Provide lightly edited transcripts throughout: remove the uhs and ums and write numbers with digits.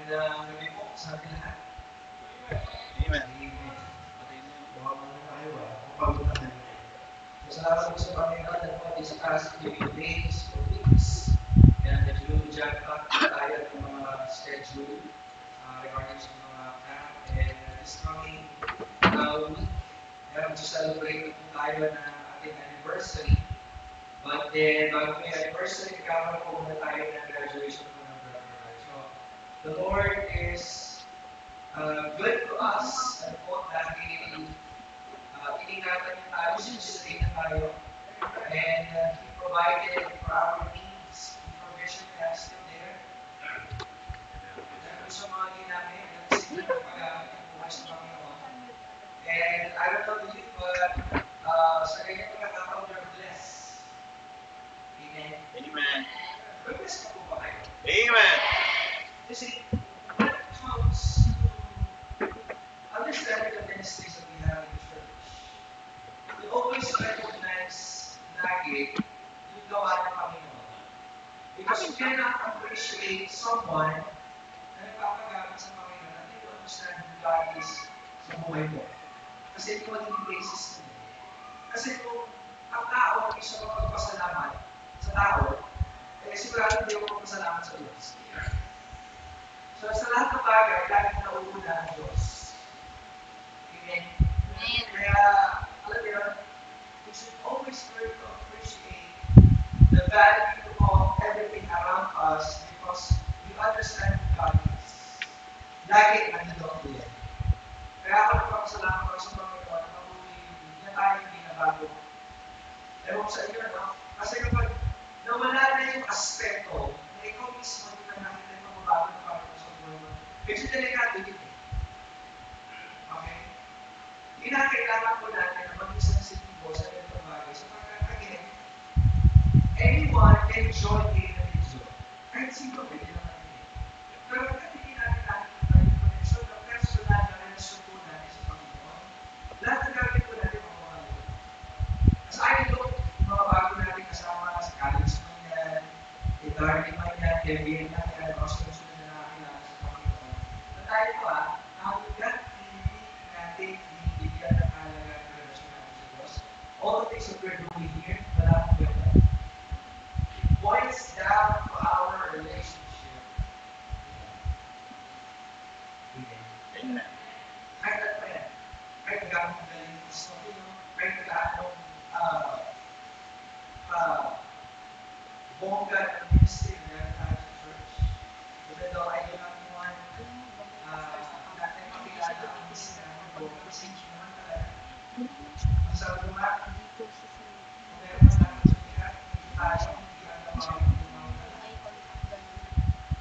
gabi po sa ating lahat. Amen. Huwag mo na tayo pagod na tayo. Salamat po sa Panginoon at po these past few days or weeks. And medyo jump up tayo ng mga schedule regarding sa mga camp. And this coming week, mag-celebrate po tayo ng ating anniversary. But then, bago may anniversary, kakaroon po muna tayo ng graduation po ng brother. So, the Lord is good to us. Ano po, dahil iningatan niya tayo, sinusustain na tayo. And He provided for our needs. The provision is still there. Dahil sa mga ginamit, kasi pag-aamit ng buhay sa Panginoon. And I don't know you, but sa ganyan pagkakataon, you're blessed. Amen. Amen. Blessed na po ba kayo? Amen. Kasi, when it comes to understanding the ministries that we have in the church, we always recognize lagi yung gawa ng Panginoon. Because you cannot appreciate someone na nagpapagamit sa Panginoon and you understand who God is sa buhay mo. Kasi ito magiging basis nila. Kasi kung ang tao ay siya magpapasalamat sa tao, eh sigurado hindi ako magpapasalamat sa Diyos. So sa lahat ng bagay, laging nauuna ang Diyos. Amen? Kaya, alam mo yun, we should always learn to appreciate the value of everything around us because we understand who God is. Lagi nandito ang yan. Kaya ako nagpapasalamat ako sa Panginoon na patuloy na tayo hindi nabago. Ewan ko sa inyo, no? Kasi kapag nawala na yung aspekto na ikaw mismo hindi na nakita yung magbabago ng Panginoon sa buhay mo, medyo delikado yun eh. Okay? Hindi na kailangan po natin na mag-isa sensitibo sa ganitong bagay. So, again, anyone can join in the video. Kahit sino pwede naman yun. Pero pagkat hindi natin nakikita yung connection ng personal na relasyon po natin sa Panginoon, lahat ng gagawin po natin mawawala. As I look, yung mga bago natin kasama sa college man yan, Darwin man yan, Kevin man yan, mga sunod na nakakilala sa Panginoon. Na tayo pa, hanggang hindi natin binibigyan ng halaga ng relasyon natin sa Diyos. All the things that we're doing here, wala akong ganda. It boils down to our relationship. Amen. Kahit ano pa yan. Kahit nagkamong galing mo sa kahit nagkamong bongga ng ministry na tayo sa church. But though I do not want natin makilala ang ministry namin bongga kasi hindi naman talaga. Sa luma, kung meron man natin sa bigat, hindi tayo, hindi ang lamang yung mga talaga.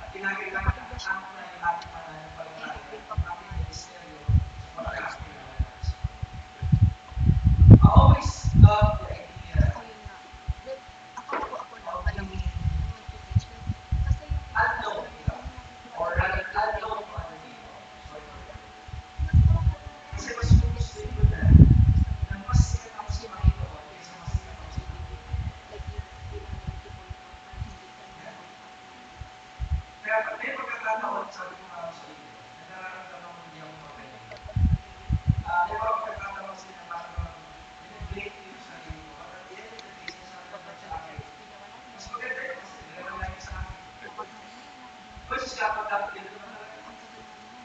At kinakailangan ang anak na yung ating pananampalataya, ang ating ministeryo sa pagkakasalanan natin. I always love the idea of being unknown or rather unknown to other people. Kasi mas gusto ko na mas sikat ako sa Panginoon kaysa mas sikat ako sa Panginoon. Kaya pag may pagkakataon, sabi ko nga ako sa iyo, na nararamdaman ko hindi ako magaling. May mga pagkakataon sila na parang blame ko yung sarili ko. At at the end of the day, sinasabi ko sa akin, mas maganda yun kasi nilalaman lang sa akin. Kasi dapat yun naman talaga.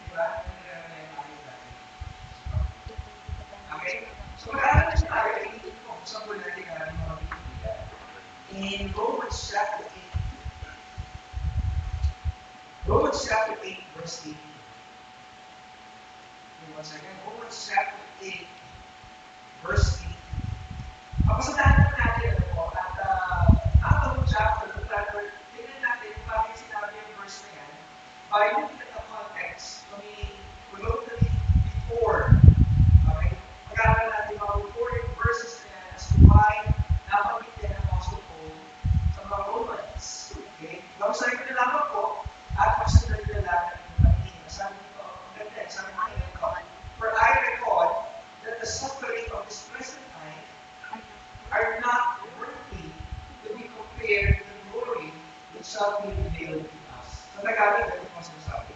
Diba? Nilalaman lang tayo dati. Okay? So mag-aaral na tayo, itin ko kung saan po natin ang mga Biblia. In Romans chapter 8, verse 18. Once again, Romans chapter 8, verse 18. Papasadahan natin ito po at ang chapter, tingnan natin kung bakit sinabi yung verse na yan. By looking at the context, we look at it before. Okay? Pag-aaral natin mga recording verses na yan as to why nabanggit yan ang Apostle Paul sa mga Romans. Okay? Babasahin ko na lamang po at pagsunod na lamang yung pagtingin. Sabi nito, ang ganda, sabi nito, for I record that the suffering of this present time are not worthy to be compared to the glory which shall be revealed in us. Sa Tagalog, ito po sinasabi.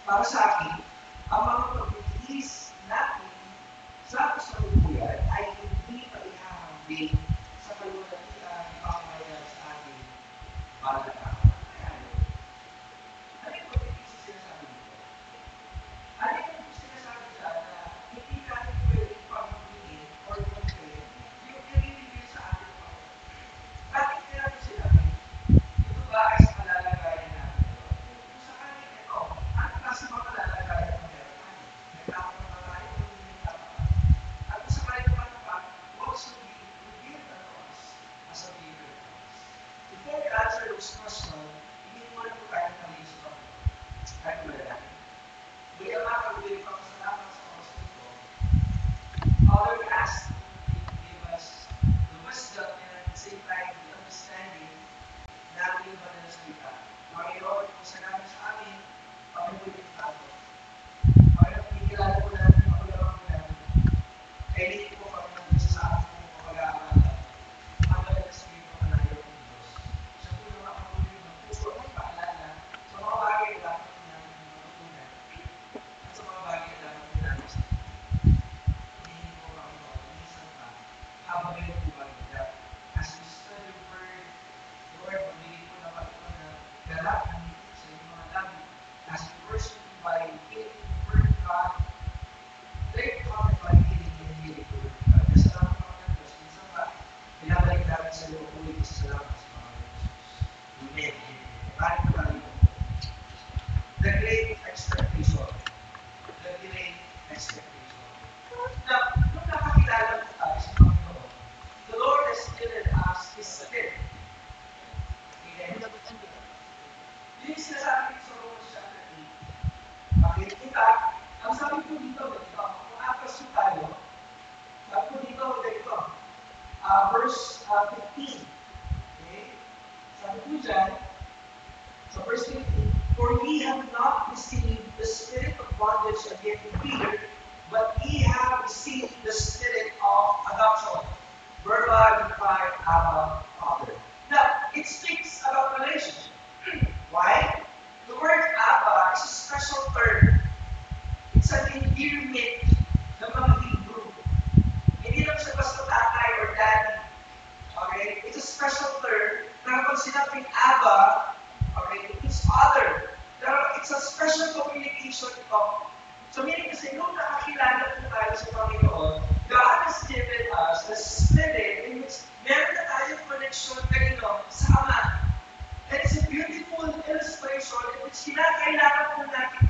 para sa akin, ang mga pag-release natin sa kasalukuyan ay hindi maihahambing sa kalulatian ng pamamayag sa ating balakang. Kaya ano yung pag-release na sinasabi dito? Ano yung sinasabi dyan na hindi natin pwedeng pamamingin or compare yung nililibig sa ating Panginoon? Bakit hindi natin sinabi? Ito ba ay sa kalalagayan natin? Kung sakaling ito, ano kasi mga kalalagayan ng meron natin? Nagtapos na tayo o hindi nagtapos? At kung sakaling naman pa, what should be revealed unto us as a believer? Before we answer those questions, hindi muna po tayo malinis sa Panginoon. Kahit malalaki. Kaya mga kabili pa kasalamat sa oras nito, Father, we ask you to give us the wisdom and at the same time the understanding na ating banal na salita. Panginoon, kung sanabi sa amin, Panginoon yung tato. Panginoon, pinigilala po natin yung paglalang po natin. Kaya hindi po Panginoon sa ating pag-aaralan. Ang banal na salita ng alayo ng Diyos. Siya po yung makapuli ng puso at paalala sa mga bagay na dapat natin matutunan. At sa mga bagay na dapat natin sa hindi po Panginoon, minsan pa, habang ngayon po Panginoon, as we study your word, Lord, magbigay po na Panginoon na galak ng sa inyong mga labi, as we worship you by hearing the word of God, they come by hearing and hearing the word of God. Kasalamat po ng Diyos, minsan pa, binabalik natin sa iyo ulit sa salamat sa Panginoon Jesus. Amen. Maraming po tayo. The great expectation. The great expectation. Now, nung nakakilala po tayo sa Panginoon, the Lord has given us His Spirit. Amen. Yun yung sinasabi dito sa Romans chapter 8. Bakit kita, ang sabi po dito, kung akas po tayo, sabi po dito, verse 15. Okay? Sabi po dyan, sa verse 15, for ye have not received the spirit of bondage again to fear, but ye have received the spirit of adoption, whereby we cry, Abba, Father. Now, it speaks about relationship. Why? The word Abba is a special term. It's an endearment ng mga Hebrew. Hindi lang siya basta tatay or daddy. Okay? It's a special term na kapag sinabing Abba, okay, it means father. Pero it's a special communication ito. So meaning kasi nung nakakilala po tayo sa Panginoon, God has given us the Spirit in which meron na tayong connection kayo sa Ama. And it's a beautiful illustration in which kinakailangan po natin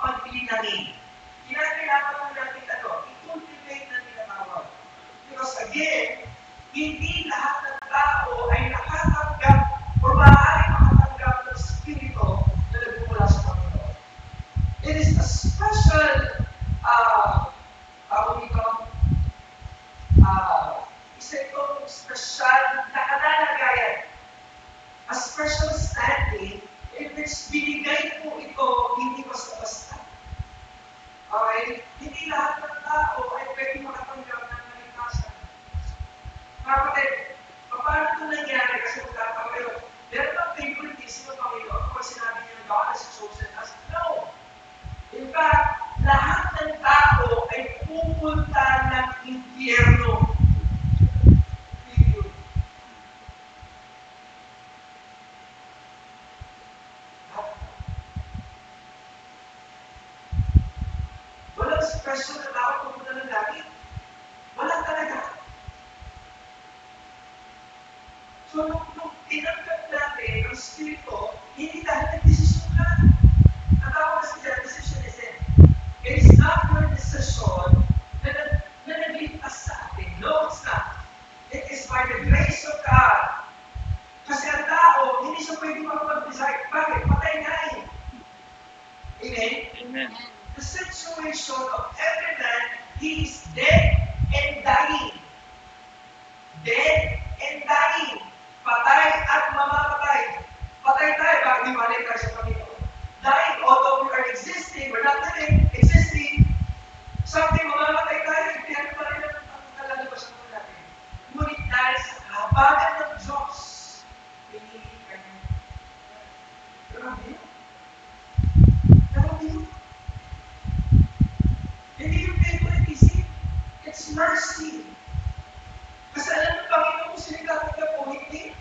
pagbilinangin. Kinakailangan po natin i-cultivate na tinatawag. Because again, hindi lahat ng tao ay nakatanggap o maaaring makatanggap ng Espiritu na nagmumula sa Panginoon. It is a special, isa itong special na kalalagayan. A special standing in which binigay po ito hindi basta-basta. Okay? Hindi lahat ng tao ay pwede makatanggap ng kaligtasan. Kapatid, paano ito nangyari? Kasi magkakaroon. Meron ang favoritism ng Panginoon kung sinabi niya God has chosen us. No! In fact, lahat ng tao ay pupunta ng impyerno. Walang special na tao pupunta ng langit. Walang talaga. So, nung tinanggap natin ang Espiritu, hindi dahil nag-desisyon ka. Ang tawag kasi dyan, decision is it. It is not your decision na nagligtas sa atin. No, it's not. It is by the grace of God. Kasi ang tao, hindi siya pwede makapag-decide. Bakit? Patay nga eh. Amen? Amen. The situation of every man, he is dead and dying. Dead and dying. Patay at mamamatay. Patay tayo, bakit di malay tayo sa Panginoon? Dying, although we are existing, we're not living, existing. Something, mamamatay tayo, hindi natin pa rin ang kalalabasan po natin. Ngunit dahil sa kahabagan ng Diyos, pinili ka niya. Grabe yun. Grabe yun. mercy. Kasi alam ng Panginoon kung sino tatanggap o hindi.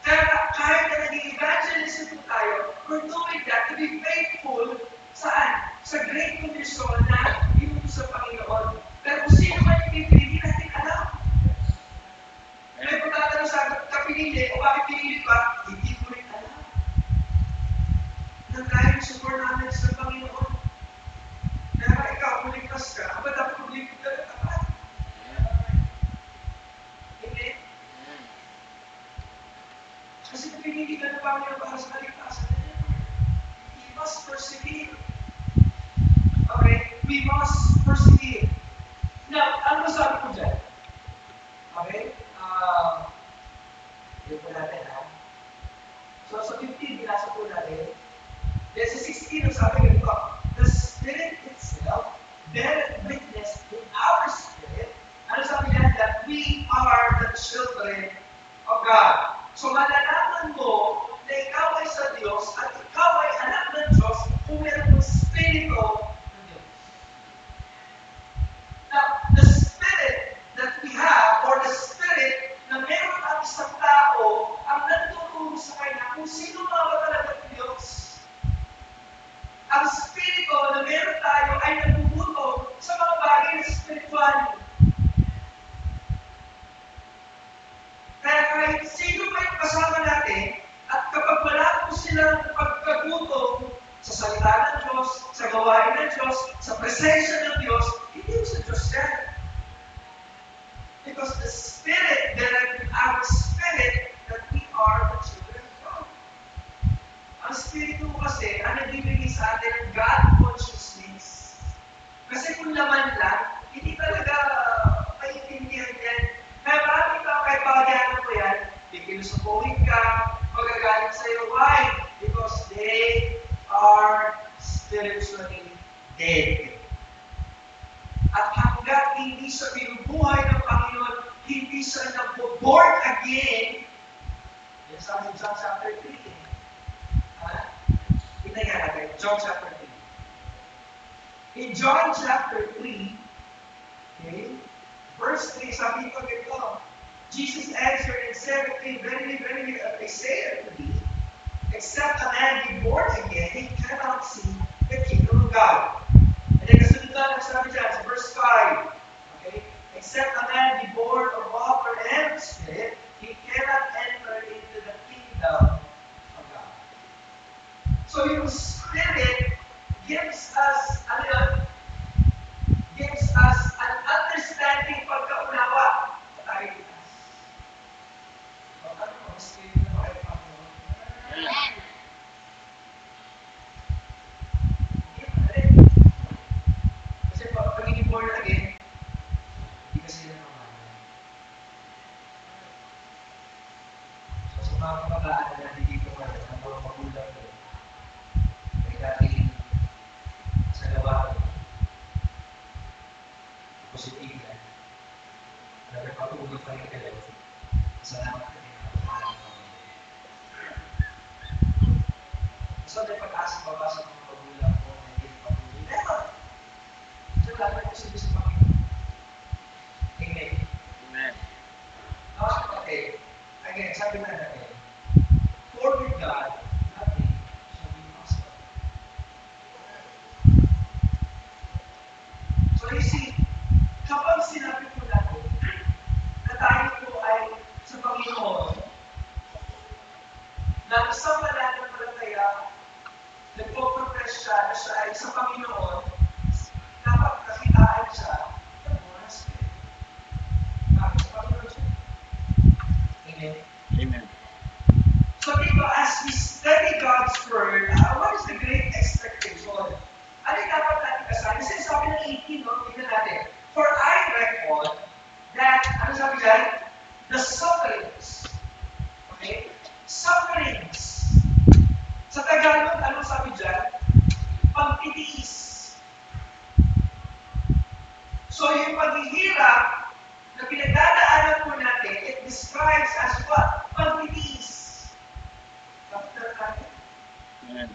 Kaya kahit na naging evangelism po tayo, we're doing that to be faithful saan? Sa Great Commission na inutos sa Panginoon. Pero kung sino man yung pipili, hindi natin alam. May pagtatanong sa kapinili, o bakit pinili pa? Hindi ko rin alam. Nang dahil yung support namin sa Panginoon. Kaya ikaw, kung ligtas ka, dapat publiko ka na tapat. Hindi? Kasi pinili ka ng Panginoon para sa kaligtasan. We must persevere. Okay? We must persevere. Now, ano sabi ko dyan? Okay? Yun po natin, ha? So, sa 15, binasa po natin. Then sa 16, ang sabi ganito, the Spirit itself beareth witness in our spirit. Ano sabi niya? That we are the children of God. So, malalaman mo na ikaw ay sa Diyos at ikaw ay anak ng Diyos kung meron mong Spirito ng Diyos. Now, the Spirit that we have, or the Spirit na meron ang isang tao, ang nagtuturo sa kanya kung sino nga ba talaga ng Diyos. Ang Spirito na meron tayo ay nagbubuto sa mga bagay na spiritual. Kaya kahit sino pa yung kasama natin, at kapag wala po silang pagkagutom sa salita ng Diyos, sa gawain ng Diyos, sa presensya ng Diyos, hindi mo sa Diyos yan. Because the Spirit, our Spirit, that we are the children of God. Ang Spirito kasi, ang nagbibigay sa atin ng God consciousness. Kasi kung laman lang, hindi talaga maintindihan yan. Kaya maraming tao, kahit pagkagalan mo yan, pikilusupuhin ka, magagalit sa'yo. Why? Because they are spiritually dead. At hanggat hindi siya binubuhay ng Panginoon, hindi siya nag-born again. Yan sabi sa John chapter 3. Tingnan nga natin, John chapter 3. In John chapter 3, okay, verse 3, sabi ko ganito, Jesus answered and said, okay, verily, verily, I say unto thee, except a man be born again, he cannot see the kingdom of God. And then kasunod na sabi dyan, sa verse 5, okay, except a man be born of water and spirit, he cannot enter into the kingdom of God. So yung Spirit gives us, ano yun? Gives us an understanding pagkaunawa sa tayo litas. So, ano mo, Spirit na kayo Panginoon? Kasi pag pagiging born again, hindi kasi na naman. So, sa mga kabataan na nandito pa rin, ang mga magulang ko, may dating sa gawa ko, positibo. Nagpapatuloy pa rin kayo. Salamat ka rin ako. So, may pag-asa pa ba sa mga magulang ko na hindi patuloy? Meron! So, lahat ko sabi sa Panginoon. Amen. Amen. Okay. Again, sabi na natin, for with God, nothing shall be impossible. So, you see, kapag sinabi po natin na tayo po ay sa Panginoon, na isang mananampalataya, nagpo-profess siya na siya ay sa Panginoon, dapat kakitaan siya ng Holy Spirit. Bakit sa Panginoon siya? Amen. Amen. So, diba, as we study God's Word, what is the great expectation? Ano yung dapat natin kasama? Kasi sabi ng 18, no? Tignan natin. For I reckon that, ano sabi dyan? The sufferings. Okay? Sufferings. Sa Tagalog, ano sabi dyan? Pagtitiis. So, yung paghihirap na pinagdadaanan po natin, it describes as what? Pagtitiis. Bakit na natin? Amen.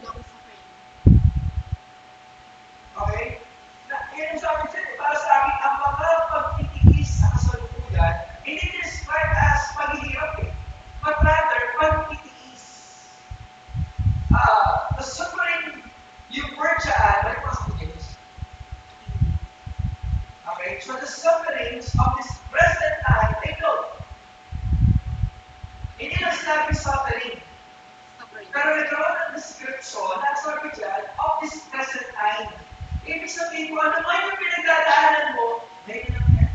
Okay? Yan yung sabi dyan, para sa akin, ang mga pagtitiis suffering, yung word dyan, may passages. Okay? So the sufferings of this present time, take note. Hindi lang sinabi suffering. Pero nagkaroon ng description, nagsabi dyan, of this present time. Ibig sabihin ko, ano man yung pinagdadaanan mo, may lang yan.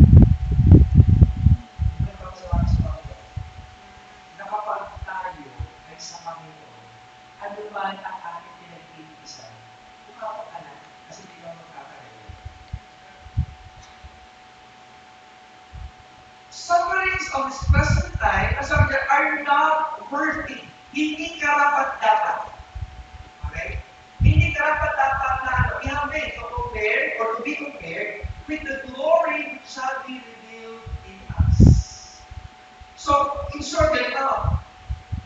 Kapag tayo ay sa Panginoon, ano man ang ating pinag-iisan, bukapag ka na, kasi hindi ka magkakaroon. Sufferings of this present time, as of that, are not worthy. Hindi karapat-dapat. Okay? Hindi karapat-dapat na ihambing to compare or to be compared with the glory which shall be revealed in us. So, in short, ganito.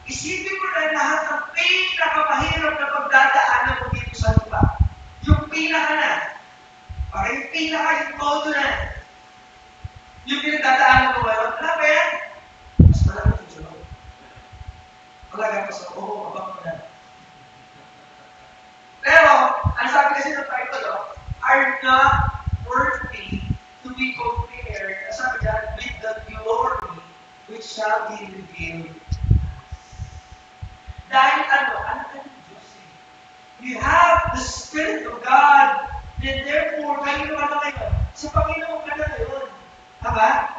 Isipin mo na lahat ng pinakamahirap na pagdadaanan mo dito sa lupa. Yung pinaka na. Okay? Yung pinaka, yung todo na. Yung pinagdadaanan mo ngayon, alam ba yan? Mas malaki yung sunod. Malaga pa sa abang mo na. Pero, ang sabi kasi ng title, are not worthy to be compared, ang sabi dyan, with the glory which shall be revealed. Dahil ano ng Diyos eh. You have the Spirit of God, and therefore, kayo naman na ngayon. Sa Panginoon ka na ngayon. Tama?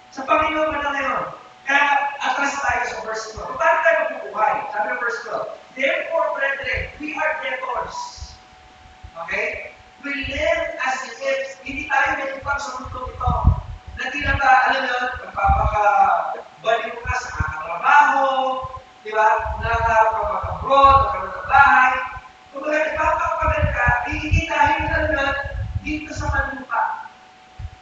Sa Panginoon ka na ngayon. Kaya, atras tayo sa verse 12. Paano tayo mabubuhay? Sabi ng verse 12. Therefore, brethren, we are debtors. Okay? We live as if hindi tayo nagpapag sa mundo ito. Na di na ba, alam nyo, magpapakabalik ka sa kakatrabaho, di ba? Nakakapag-abroad, nakakaroon ng bahay. Kung baga, ipapakabalik ka, hindi tayo na dito sa manupa.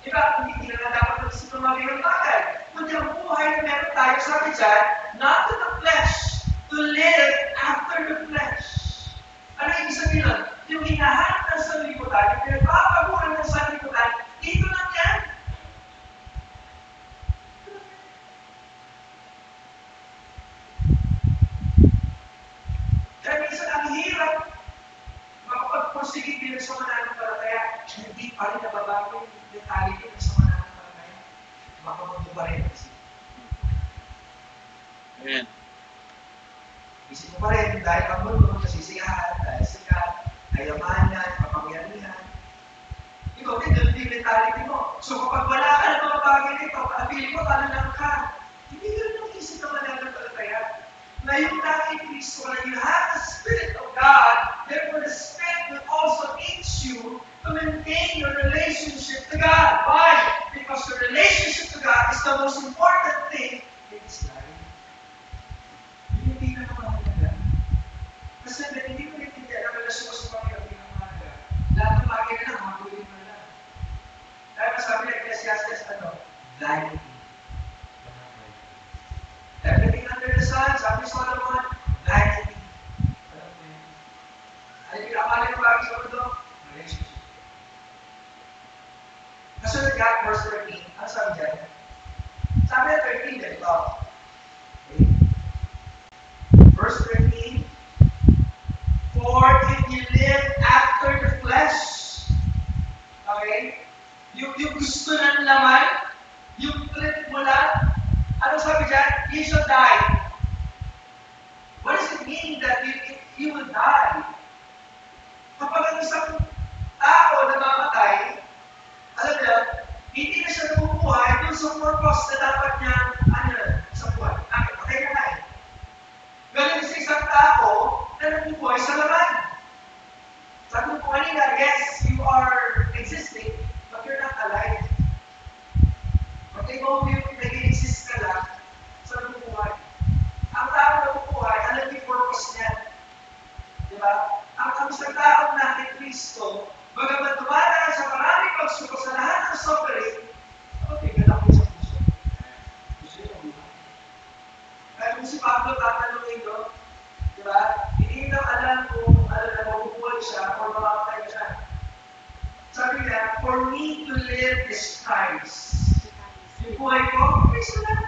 Di ba? Hindi na dapat mag-isip ng mga ganang bagay. Kundi ang buhay na meron tayo, sabi dyan, not to the flesh, to live after the flesh. Ano ibig sabihin nun? Yung hinahanap ng sanlibutan, yung pinagpapaguran ng sanlibutan, dito lang yan. Kaya minsan ang hirap makapagpursige bilang sa mananampalataya, hindi pa rin nababago yung detalye din sa mananampalataya. Makamundo pa rin. Amen. Isip mo pa rin, dahil ang mundo, nasisiyahan, dahil sikat, kayamanan, kapangyarihan. Ikaw din, doon yung mentality mo. So kapag wala ka ng mga bagay nito, kapili mo, talo lang ka. Hindi ka rin ang isip na mananampalataya. Na yung dahil Kristo na you have the Spirit of God, therefore the Spirit will also teach you to maintain your relationship to God. Why? Because your relationship to God is the most important thing in this life. Hindi na mahalaga. Kasi hindi ko naintindihan ang relasyon ko sa Panginoon hindi na mahalaga. Lahat ng bagay na lang, magulit mo na lang. Kaya masabi ng Ecclesiastes, vanity. Everything under the sun, sabi ni Solomon, vanity. Alam mo yan. Ano yung pinakamalay ng bagay sa mundo? Relationship. Kasunod nga, verse 13, ano sabi dyan? Sabi na 13, ganito. Okay. Verse 13, for if you live after the flesh, okay, yung gusto ng laman, yung trip mo lang, ano sabi dyan? You shall die. What does it mean that you will die? Kapag ang isang tao na mamatay, alam niyo, hindi na siya nabubuhay dun sa purpose na dapat niya, sa buwan. Bakit? Patay na na eh. Ganun sa isang tao na nabubuhay sa laman. Sabi mo kanina, yes, you are existing, but you're not alive. Pag ikaw yung nag-exist ka lang sa nabubuhay. Ang tao na nabubuhay, alam yung purpose niya. Diba? Ang isang tao na ni Kristo, bagamat dumadaan sa maraming pagsubok sa lahat ng suffering, okay, ganda ko sa puso. Gusto niya buhay. Kaya kung si Pablo tatanungin doon, di ba? Hindi na alam kung na mabubuhay siya o makamatay siya. Sabi niya, for me to live is Christ. Yung buhay ko, Christ na lang.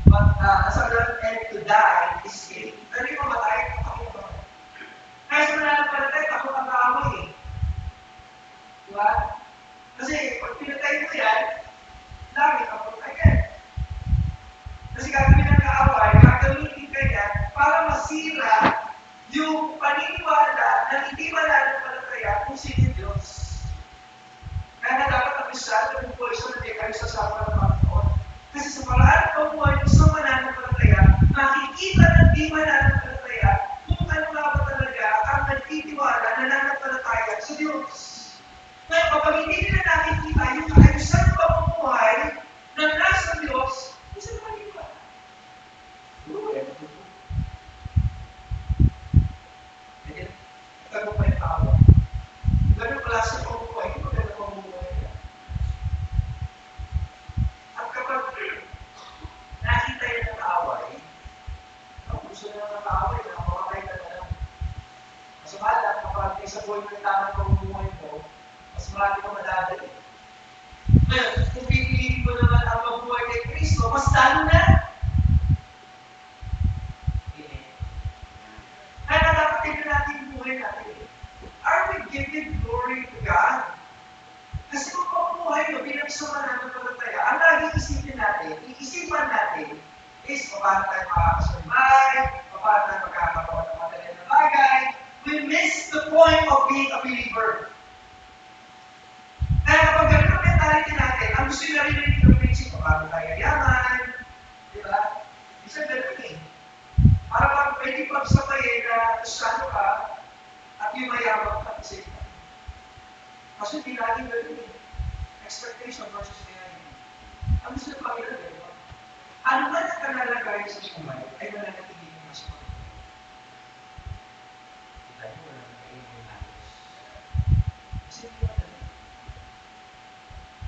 But sabi niya, and to die is gain. Pero yung mamatay, ako ba? di mananampalataya kung ano nga ba talaga ang nagtitiwala, nananampalataya sa Diyos. Ngayon, kapag hindi nila nakikita yung kaayusan ng pamumuhay na nasa Diyos, isa na maniniwala. Ito pa yung tao. Ganun pala sa pamumuhay, hindi maganda pamumuhay. At kapag nakita yung nakaaway, ang gusto na nakaaway, nakapakatay ka na lang. Mas mahal kapag isa buhay ng tamang pamumuhay mo, mas marami kang madadali. Ngayon, kung pipiliin ko naman ang mabuhay kay Kristo, mas lalo na. Kaya dapat tignan natin yung buhay natin. Are we giving glory to God? Kasi kung pamumuhay mo bilang isang mananampalataya, ang laging isipin natin, iisipan natin, is paano tayo makakasurvive, paano tayo magkakaroon ng material na bagay. We miss the point of being a believer. Kaya kapag ganun ang mentality natin, ang gusto nyo rin yung prinsip, paano tayo yaman, di ba? Isang ganun eh. Para pag pwede pagsabayin na Kristiyano ka at yung mayaman ka kasi kasi hindi laging ganun eh. Expectation versus reality. Ang gusto ng Panginoon, di ba? Ano man ang kanalagay sa sumay ay mananatiling na sa Panginoon. Kita nyo, wala na kayo yung nagos. Kasi hindi ba ganun?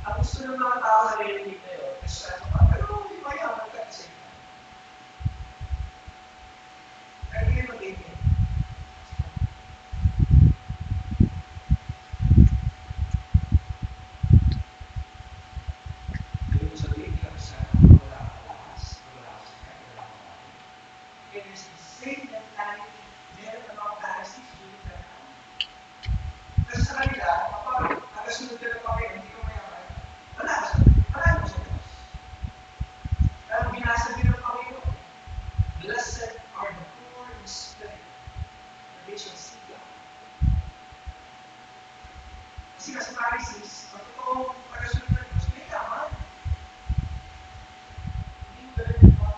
Ang gusto ng mga tao na rin na yun, Kristiyano ka, pero yung mayaman ka kasi kaya hindi kayo mag-ibig. Hindi mo sabihin ka sa wala ka lakas, wala ka sakit, wala ka lakas. It is the same mentality meron ng mga Pharisees during that time. Kasi sa kanila, kapag nagasunod ka ng Panginoon, hindi ka mayaman, wala ka sa Diyos. Kaya binasa din ng Panginoon, blessed are the poor in spirit, for they shall see God. Kasi sa Pharisees, ang totoong pagkasunod ng Diyos, may yaman. Hindi mo ganun yung mga.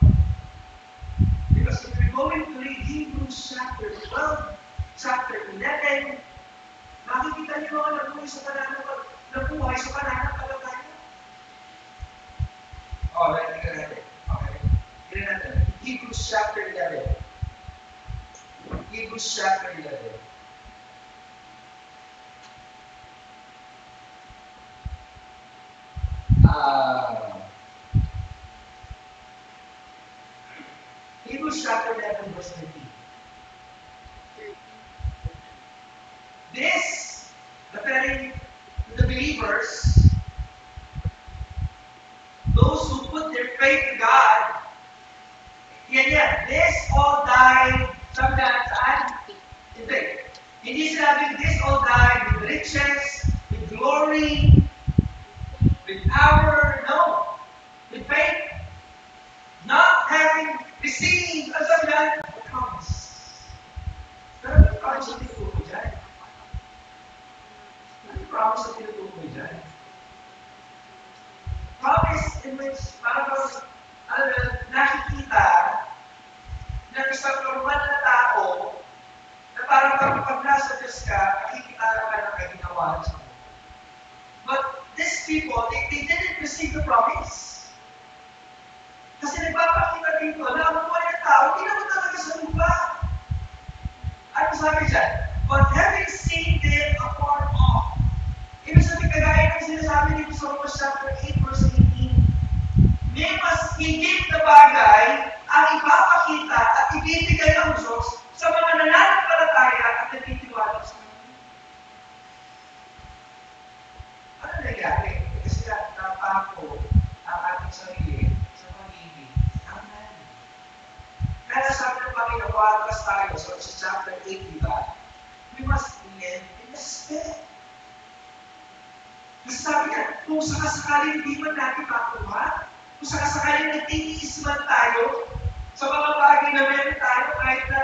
Because if we're going to read Hebrews chapter 12, chapter 11, makikita niyo mga nabuhay sa pananampalataya. Alright, tingnan natin. Okay. Tingnan natin. Hebrews chapter 11. Hebrews chapter 11. Hebrews chapter 11 verse 13. This, referring to the believers, those who put their faith in God, this all died sometimes in faith. Hindi sinabing this all died with riches, with glory, with power, no. With faith. Not having received as of yet the promise. Pero ano yung promise na tinutukoy dyan? Ano yung promise na tinutukoy dyan? Promise in which parang nakikita ng isang normal na tao na parang pag nasa Diyos ka, nakikita ka ng kaginawa sa mundo. But these people, they didn't receive the promise. Kasi nagpapakita dito na ang buhay ng tao, hindi naman talaga sa lupa. Ano sabi dyan? But having seen them afar off. Ibig sabihin, kagaya ng sinasabi dito sa Romans chapter 8 verse 18, may mas higit na bagay ang ipapakita at ibibigay ng Diyos sa mga nananampalataya at nagtitiwala sa Kanya. Ano nangyari? Kasi napako ang ating sarili sa pag-ibig. Amen. Kaya sabi ng Panginoon, paatras tayo sa chapter 8, di ba? We must live in the Spirit. Kasi sabi niya, kung sakasakali hindi man natin makuha, kung sakasakali nagtitiis man tayo sa mga bagay na meron tayo, kahit na,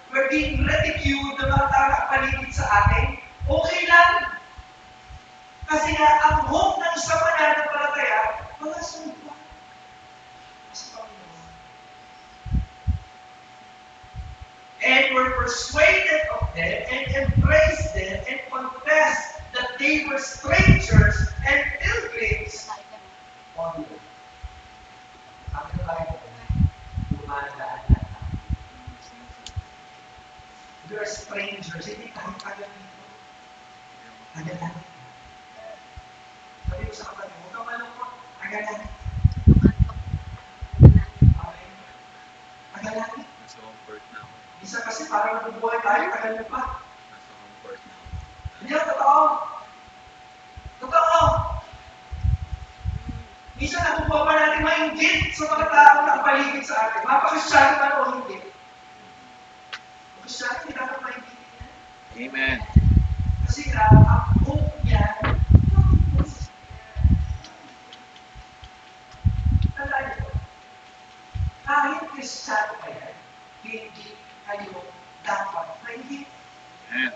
we're being ridiculed ng mga paligid sa atin, okay lang. Kasi nga, ang hope ng isang mananampalataya, mga sumpa. Kasi Panginoon. were persuaded of them and embraced them and confessed that they were strangers and pilgrims on the earth. Sabi ng Bible, dumadaan na tayo. We are strangers. Hindi tayo tagal dito. Tagal lang. Sabi ko sa kapatid, huwag kang malungkot. Tagal lang. Okay. Tagal lang. Nasa comfort na ako. Isa kasi parang nabubuhay tayo, tagal mo pa. Nasa comfort na ako. Hindi ako totoo. Totoo. Minsan nakukuha pa natin mainggit sa mga tao na paligid sa atin. Mapakristyano pa o hindi. Kristyano, hindi dapat mainggit niya. Amen. Kasi ang hope niya, tandaan niyo, kahit kristyano pa yan, hindi kayo dapat mainggit. Amen.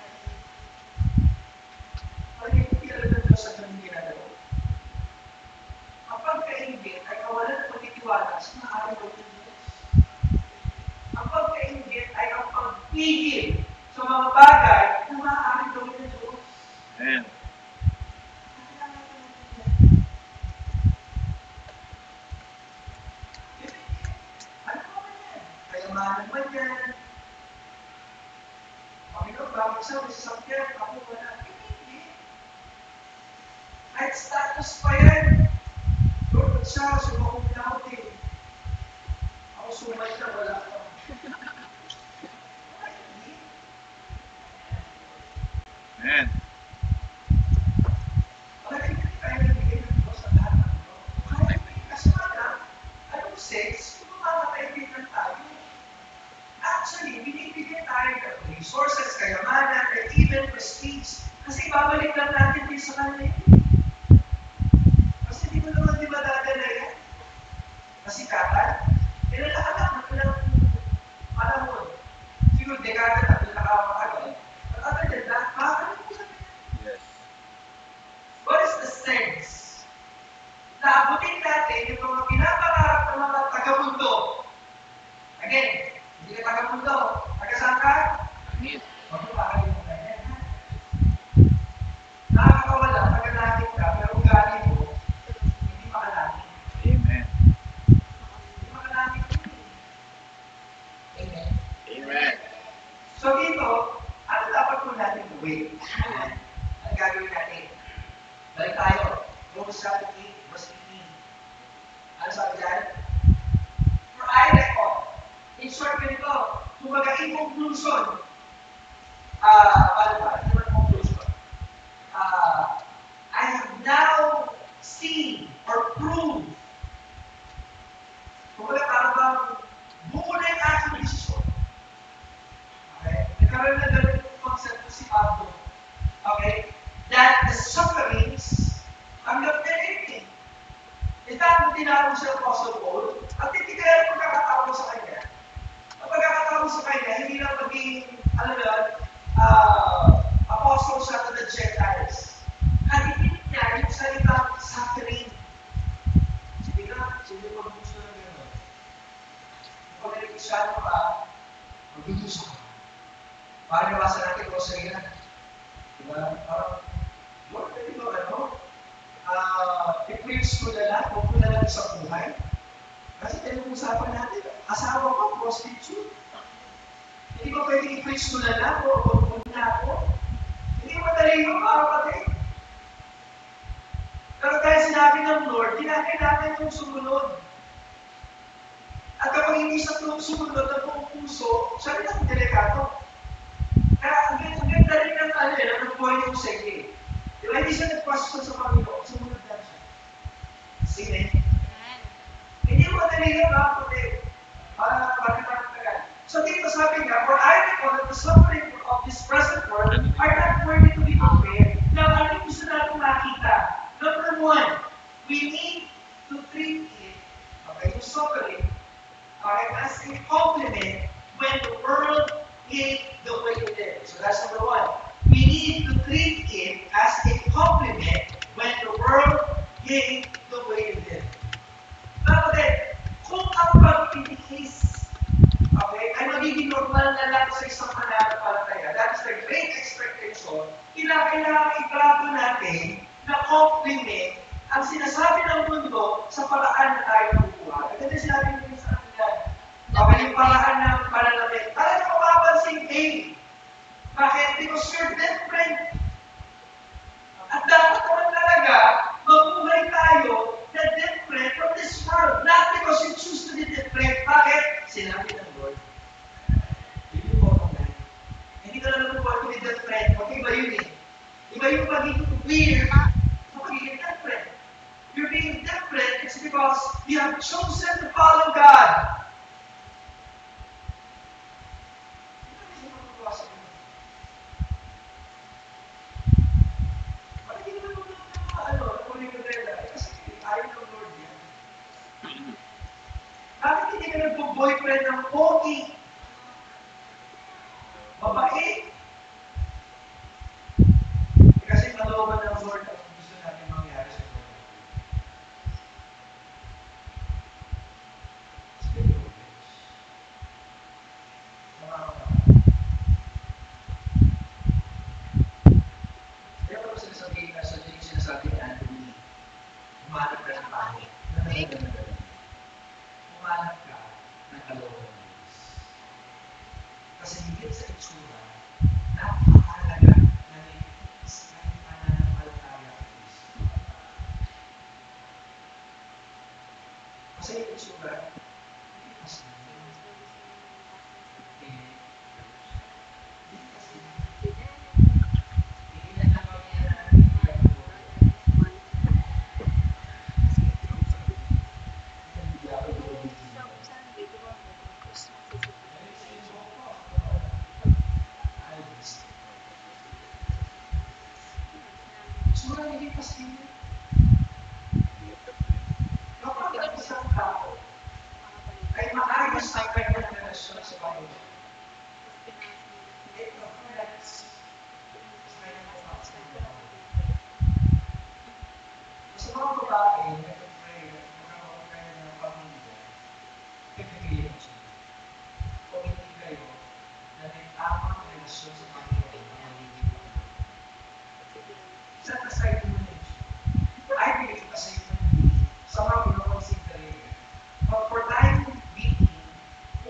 Pagiging kilala ng Diyos sa ganun ginagawa. Ang pagkainggit ay kawalan ng pagtitiwala sa maaari ng Diyos. Ang pagkainggit ay ang pagpigil sa mga bagay na maaari gawin ng Diyos. Amen. Ano ba man yan? Kayamanan man yan. Panginoon, bakit sa sasakyan? Ako wala. Hindi. Kahit status pa yan. Lord, siya, sumakong pinautin. Ako sumay na, wala ka. Hindi. Amen. Bakit hindi tayo nabigay ng Diyos sa lahat ng ito? Kasi wala, anong sense kung mamamatay din lang tayo? Actually, binibigyan tayo ng resources, kayamanan, and even prestige. Kasi babalik lang natin din sa kanila yun. Kasi di mo naman di madadala yan. Kasi katan, nilalakanak na ilang panahon. Siguro, dekada na pinakapakagal. At other than that, makakalit mo lang yan. Yes. What is the sense? Naabutin natin yung mga pinapangarap ng mga taga-mundo. Again, hindi ka taga-mundo. Taga-saan ka? Amen. Huwag mo makalimutan yan. Nakakawala, taga-langit ka, pero ugali mo, hindi makalangit. Amen. Hindi makalangit yun. Amen. Amen. So dito, ano dapat po natin gawin? Ang gagawin natin? Balik tayo. Romans chapter 8, verse 18. Ano sabi dyan? For I reckon, in short ganito, kumbaga in conclusion, paano ba? Hindi naman conclusion. I have now seen or proved, kumbaga parang bang buo na yung aking desisyon. Okay? Nagkaroon na ganun yung concept si Pablo. Okay? That the sufferings hanggang na anything. Ito tinawag siya Apostle Paul at hindi kaya ang pagkakataon sa kanya. Ang pagkakataon sa kanya, hindi lang maging, alam mo yun, apostle siya to the Gentiles. Halitin niya yung salitang suffering. Sige na, sige pag gusto na gano'n. Kung nag-Kristyano ka, magdudusa ka. Parang nawasan natin ko sa iyan. Diba? Parang, Lord, pwede ba ano? I-preach ko na lang, huwag ko na lang sa buhay. Kasi pinag-usapan natin, asawa ko, prostitute. Hindi ko pwede i-preach ko na lang, o huwag na ako. Hindi ko madali yung kapatid. Pero dahil sinabi ng Lord, kinakailangan yung sumunod. At kapag hindi sa sumunod ng buong puso, siya rin ang delikado. Kaya ang ganda rin ng ng buhay yung sige. Di ba, hindi siya nag-question sa Panginoon, sumunod lang siya. Sige. Hindi mo madali yung kapatid. Para tagal. So dito sabi niya, for I recall that the suffering of this present world are not worthy to be compared. Now, ano yung gusto natin makita? Number one, we need to treat it, okay, yung suffering, okay, as a compliment when the world hate the way it is. So that's number one. We need to treat it as a compliment when the world hate the way it is. Bakit? Kung ang pagpipikis, okay, ay magiging normal na lang sa isang great expectation, kailangan itrato natin na compliment ang sinasabi ng mundo sa paraan na tayo mabubuhay. Kasi sinabi ko sa kanila, yung paraan ng pananamit. Talaga mapapansin kayo. Bakit? Because you're different. At dapat naman talaga, mabuhay tayo na different from this world. Not because you choose to be different. Bakit? Sinabi ng Lord. Hindi po ako na. Hindi ka na naman to be different. Okay ba yun eh? Iba yung pagiging weird sa pagiging different. You're being different, it's because you have chosen to follow God. Bakit hindi ka nagpo-boyfriend ng pogi? Babae? Kasi kalooban ng Lord ang gusto natin mangyari sa Lord. Speaking of which, kaya ko sinasabihin na sa sinasabi ni Anthony, umanap ka ng pangit. Umanap ka ng kalooban ng Diyos. Kasi higit sa itsura, napakahalaga na may isang pananampalataya ng Kristo. Kasi yung itsura, hindi kasi kapag ang isang tao ay maayos ang kanyang relasyon sa Panginoon, it reflects sa kanyang kapatid. Sa mga babae, nag-pray, magkakaroon kayo ng pamilya, pipiliin siya. Kung hindi kayo na may tamang relasyon sa Panginoon na magiging Panginoon. Set aside mo na siya. I believe kasi sa mga pinoconsiderin. But for time being,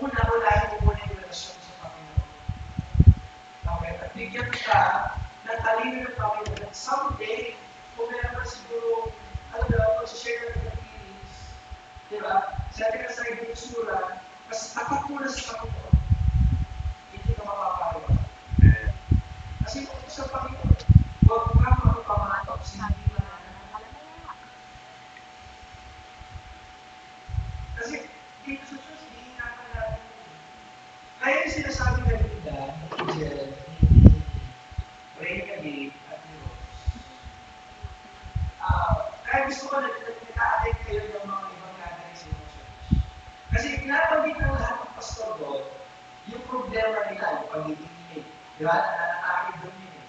una-ulahin mo muna yung relasyon sa Panginoon. Okay? At bigyan ka ng talino ng Panginoon. At someday, kung meron ka siguro, share ng feelings, di ba? Set aside yung sura, kasi tapat mo na sa Panginoon. Hindi ka mapapagawa. Kasi kung sa Panginoon, huwag ka magpamatok, sinabi mo na. Kasi dito sa Diyos, hihingapan natin. Kaya yung sinasabi na Linda, ni Angel, ni Ray Kagib, at ni Rose. Kaya gusto ko na nagka-attend kayo ng mga ibang gathering sa inyong church. Kasi pinapanggit ng lahat ng pastor doon, yung problema nila, yung pagiging inig. Di ba? Nananakit doon yun eh.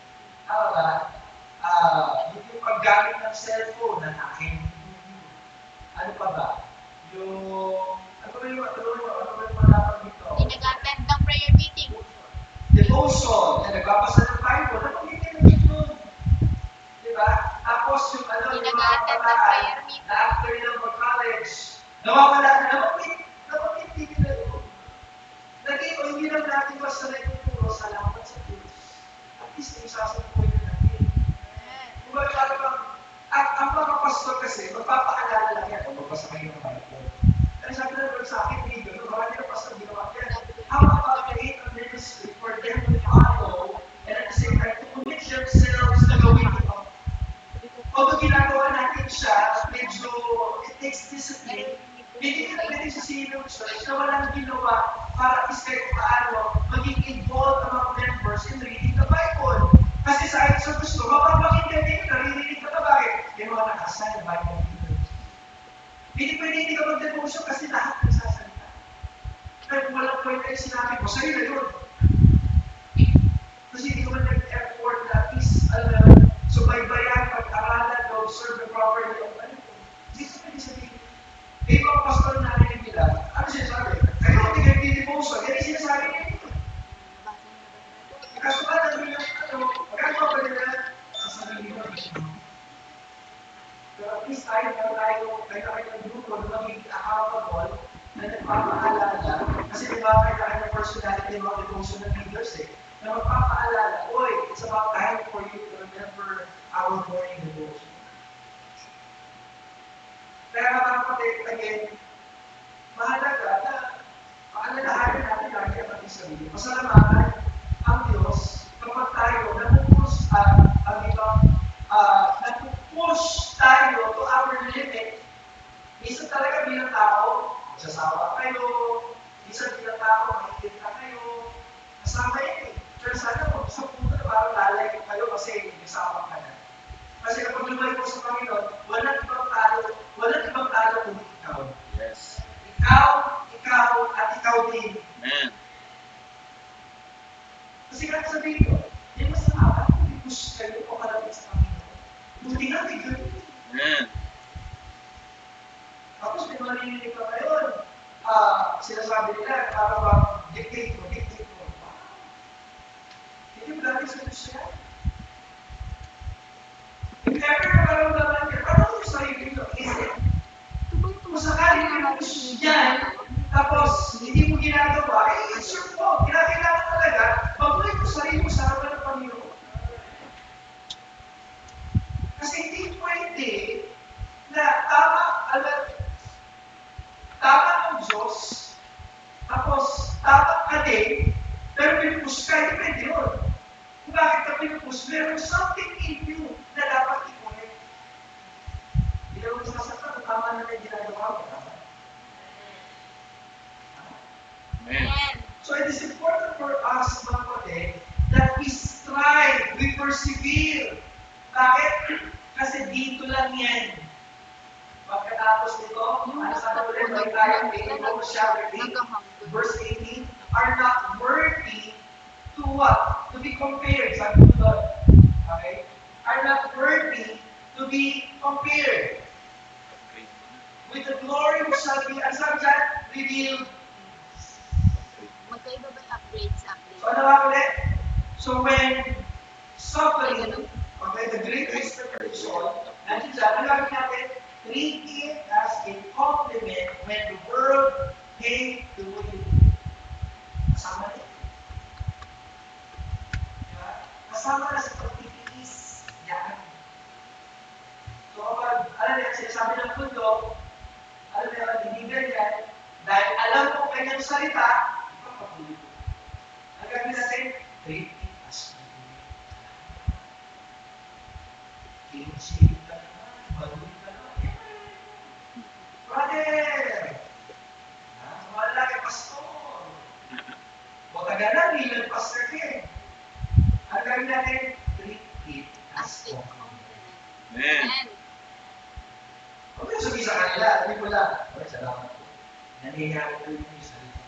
Yung paggamit ng cellphone, nanakin. Ano pa ba? Ano ba yung malapag dito? Nag-attend ng prayer meeting. Devotion, na nagbabasa ng Bible, napagiging na dito. Diba? Tapos yung yung mga kabataan, na after ng mag-college, nawawala na, napagiging hindi na yun. Hindi lang natin basta na ituturo, salamat sa Diyos. At least yung sasabuhay na natin. Diba, ang mga pastor kasi, magpapaalala lang yan, magbasa kayo ng Bible. Kaya sabi na Lord sa akin, dito, marami na pastor ginawa yan. How about create a ministry for them to follow and at the same time to commit themselves na gawin ito? Although ginagawa natin siya, medyo it takes discipline. Hindi na pwede sa sinong church na walang ginawa para iskay kung paano maging involved ang mga members in reading the Bible. Kasi sa gusto, mapapakinggan din, naririnig ka ba bakit? Yung mga nakasal na Bible readers. Hindi pwede hindi ka mag-devotion kasi lahat nagsasalita. Pero kung walang point ay sinabi mo, sa'yo na yun. Kasi hindi ko man nag-effort na at least, subaybayan, pag-aralan, to observe the properly of ano. Hindi ko pwede sabihin. Eh, mga pastor natin nila, ano sinasabi? Kayo, hindi kayo devotion. Yan yung sinasabi niya. Kaso ba, nandun yung natin yung mga devotional leaders na magpapaalala, oy, it's about time for you to remember our morning devotion. Kaya mga kapatid, again, mahalaga na paalalahanan natin lagi ang ating sarili. Pasalamatan ang Diyos kapag tayo napupush tayo to our limit. Minsan talaga bilang tao, magsasawa kayo, minsan bilang tao, mahigit na kayo, kasama yun eh. Pero sana kung sa punto na parang lalay kayo kasi nagsama ka na. Kasi kapag lumay ko sa Panginoon, walang ibang talo kundi ikaw. Yes. Ikaw, at ikaw din. Amen. Kasi nga sabihin ko, di mas nakaka kung i-push kayo o kalapit sa Panginoon. Buti nga, tigil. Amen. Tapos may marinig ka ngayon, sinasabi nila, para bang dictate mo. Wow. Hindi mo dati sa Diyos yan. If ever nakaramdaman ka, parang yung sarili nyo, isip. Kung sakaling pinupush yan, tapos hindi mo ginagawa, it's your fault. Kailangan talaga, mabuhay mo sarili mo sa harapan ng Panginoon. Kasi hindi pwede na tama ang Diyos, tapos tama ka din, pero pinupush ka, hindi pwede yun. Kung bakit ka pinupush, meron something in you na dapat i-connect. Hindi naman sa kasaktan, kung tama na yung ginagawa mo, dapat. Amen. So it is important for us, mga kapatid, that we strive, we persevere. Bakit? Kasi dito lang yan. Pagkatapos nito, ano sabi ulit, may tayong Romans chapter 8, verse 18, are not worthy to what? To be compared. Sabi ko doon. Okay? Are not worthy to be compared with the glory which shall be, ano sabi dyan? Revealed. Magkaiba ba yung upgrades? So ano ba ulit? So when suffering, okay, the great expectation, nandiyan dyan, ano gagawin natin? Treat it as a compliment when the world hate the way you do. Kasama rin. Diba? Kasama na sa pagtitiis. Yan. So kapag, alam niya, sinasabi ng mundo, alam niya, hindi ganyan, dahil alam mo kanyang salita, ipapatuloy ko. Ang gagawin natin, treat it as compliment. Kinusilip ka naman, baluin ka naman. Brother! Wala kay pastor. Huwag ka na bilang pastor din. Ang gawin natin, treat it as compliment. Amen. Huwag mo sabihin sa kanila, hindi mo lang. Okay, salamat po. Nangyayari ko yung salita.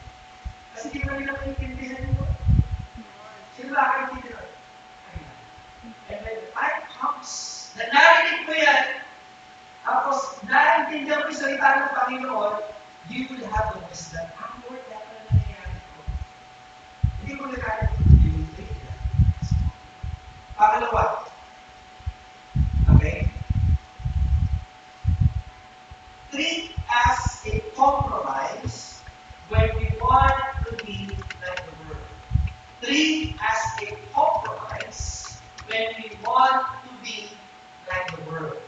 Kasi di ba nila maintindihan mo? Sino lang maintindihan? And when the time comes, na narinig mo yan, tapos, naiintindihan mo yung salita ng Panginoon, you will have the wisdom. Lord, dapat na nangyayari ko. Hindi mo nagkakalit, you will take that. Pangalawa, okay? Treat as a compromise when we want to be like the world. Treat as a compromise when we want to be like the world.